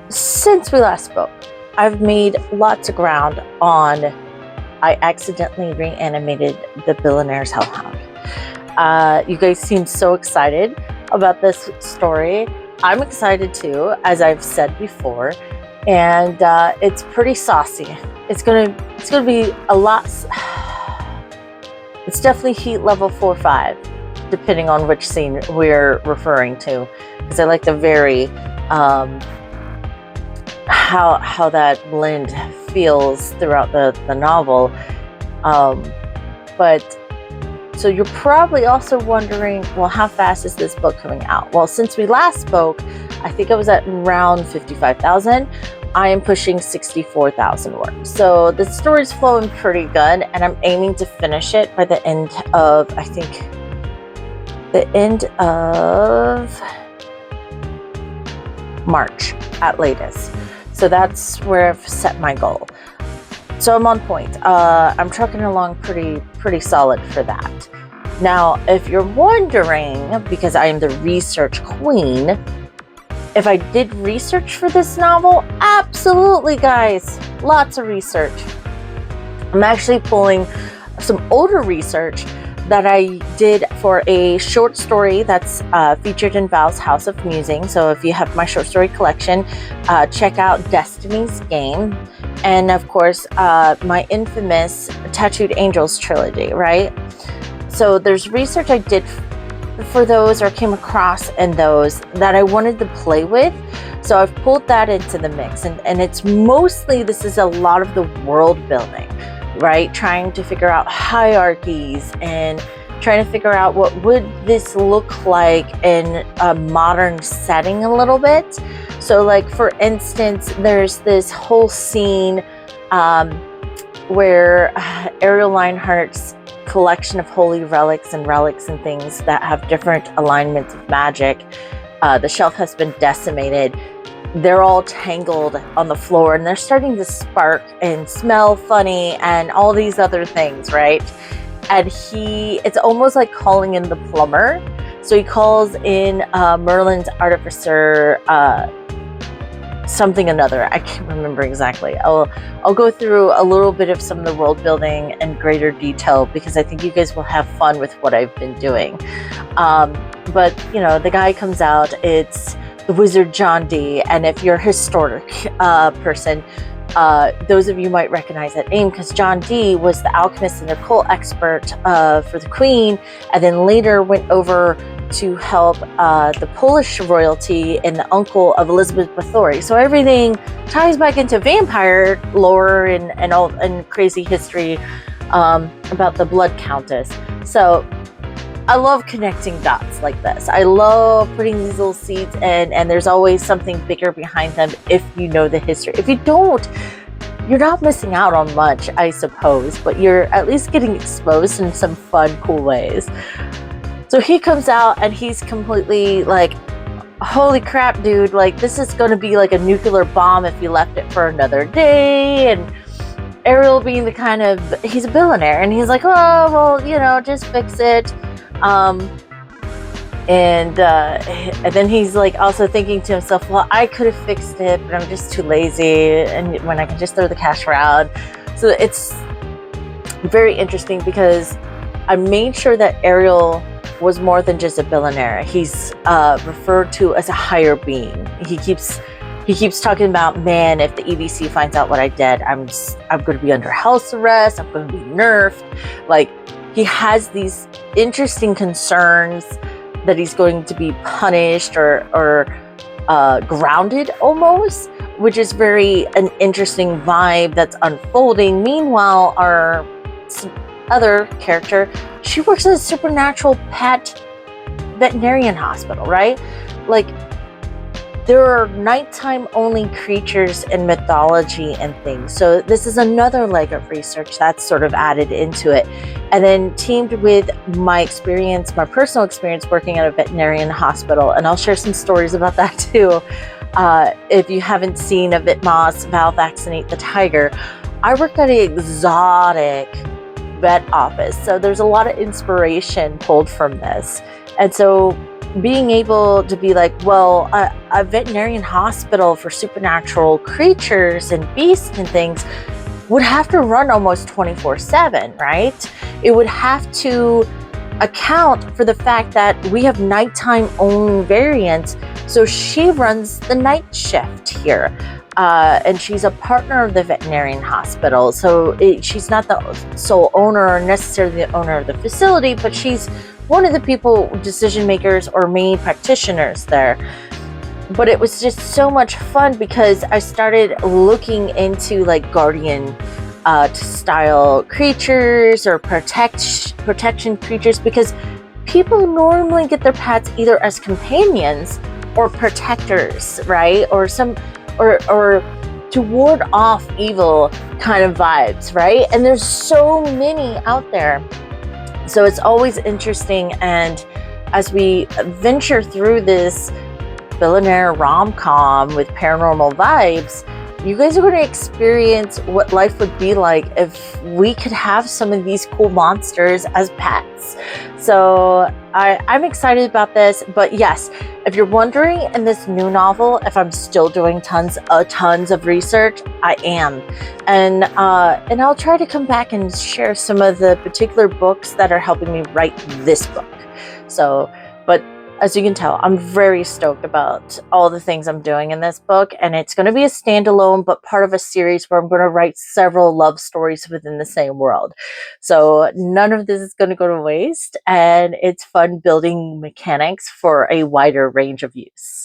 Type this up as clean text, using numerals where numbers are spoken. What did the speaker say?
since we last spoke, I've made lots of ground on I accidentally reanimated the Billionaire's Hellhound. You guys seem so excited about this story. I'm excited too, as I've said before, and it's pretty saucy. It's gonna be a lot. It's definitely heat level 4 or 5, depending on which scene we're referring to, because I like the very how that blend feels throughout the novel. But so you're probably also wondering, well, how fast is this book coming out? Well, since we last spoke, I think I was at around 55,000. I am pushing 64,000 words. So the story's flowing pretty good, and I'm aiming to finish it by the end of, I think, the end of March at latest. So that's where I've set my goal. So I'm on point. I'm trucking along pretty solid for that. Now, if you're wondering, because I am the research queen, if I did research for this novel, absolutely, guys. Lots of research. I'm actually pulling some older research that I did for a short story that's featured in Val's House of Musing. So if you have my short story collection, check out Destiny's Game. And of course, my infamous Tattooed Angels Trilogy, right? So there's research I did for those or came across in those that I wanted to play with. So I've pulled that into the mix. And it's mostly, this is a lot of the world building, right? Trying to figure out hierarchies and trying to figure out what would this look like in a modern setting a little bit. So like, for instance, there's this whole scene where Ariel Lionheart's collection of holy relics and things that have different alignments of magic. The shelf has been decimated. They're all tangled on the floor and they're starting to spark and smell funny and all these other things, right? And it's almost like calling in the plumber. So he calls in Merlin's artificer, something another. I can't remember exactly. I'll go through a little bit of some of the world building in greater detail because I think you guys will have fun with what I've been doing. But you know, the guy comes out, it's the wizard John Dee, and if you're a historic person, those of you might recognize that name because John Dee was the alchemist and occult expert for the Queen, and then later went over to help the Polish royalty and the uncle of Elizabeth Bathory. So everything ties back into vampire lore and crazy history about the Blood Countess. So I love connecting dots like this. I love putting these little seeds in, and there's always something bigger behind them if you know the history. If you don't, you're not missing out on much, I suppose, but you're at least getting exposed in some fun, cool ways. So he comes out and he's completely like, holy crap, dude, like this is going to be like a nuclear bomb if you left it for another day. And Ariel being the kind of, he's a billionaire and he's like, oh, well, you know, just fix it. And then he's like also thinking to himself, well, I could have fixed it, but I'm just too lazy. And when I can just throw the cash around. So it's very interesting because I made sure that Ariel was more than just a billionaire. He's referred to as a higher being. He keeps talking about, man, if the EDC finds out what I did, I'm going to be under house arrest. I'm going to be nerfed. Like, he has these interesting concerns that he's going to be punished or grounded almost, which is an interesting vibe that's unfolding. Meanwhile, our other character, she works at a supernatural pet veterinarian hospital, right? Like, there are nighttime only creatures in mythology and things. So this is another leg of research that's sort of added into it. And then teamed with my personal experience working at a veterinarian hospital. And I'll share some stories about that too. If you haven't seen a Vitmoss Val Vaccinate the Tiger, I worked at an exotic vet office. So there's a lot of inspiration pulled from this. And so being able to be like, well, a veterinarian hospital for supernatural creatures and beasts and things would have to run almost 24/7, right? It would have to account for the fact that we have nighttime only variants. So she runs the night shift here. And she's a partner of the veterinarian hospital. So she's not the sole owner or necessarily the owner of the facility, but she's one of the people, decision makers or main practitioners there. But it was just so much fun because I started looking into like guardian style creatures or protection creatures, because people normally get their pets either as companions or protectors, right? Or to ward off evil kind of vibes, right? And there's so many out there. So it's always interesting. And as we venture through this billionaire rom-com with paranormal vibes, you guys are going to experience what life would be like if we could have some of these cool monsters as pets. So I'm excited about this. But yes, if you're wondering in this new novel if I'm still doing tons of research, I am. And I'll try to come back and share some of the particular books that are helping me write this book. So, but as you can tell, I'm very stoked about all the things I'm doing in this book, and it's going to be a standalone, but part of a series where I'm going to write several love stories within the same world. So none of this is going to go to waste, and it's fun building mechanics for a wider range of use.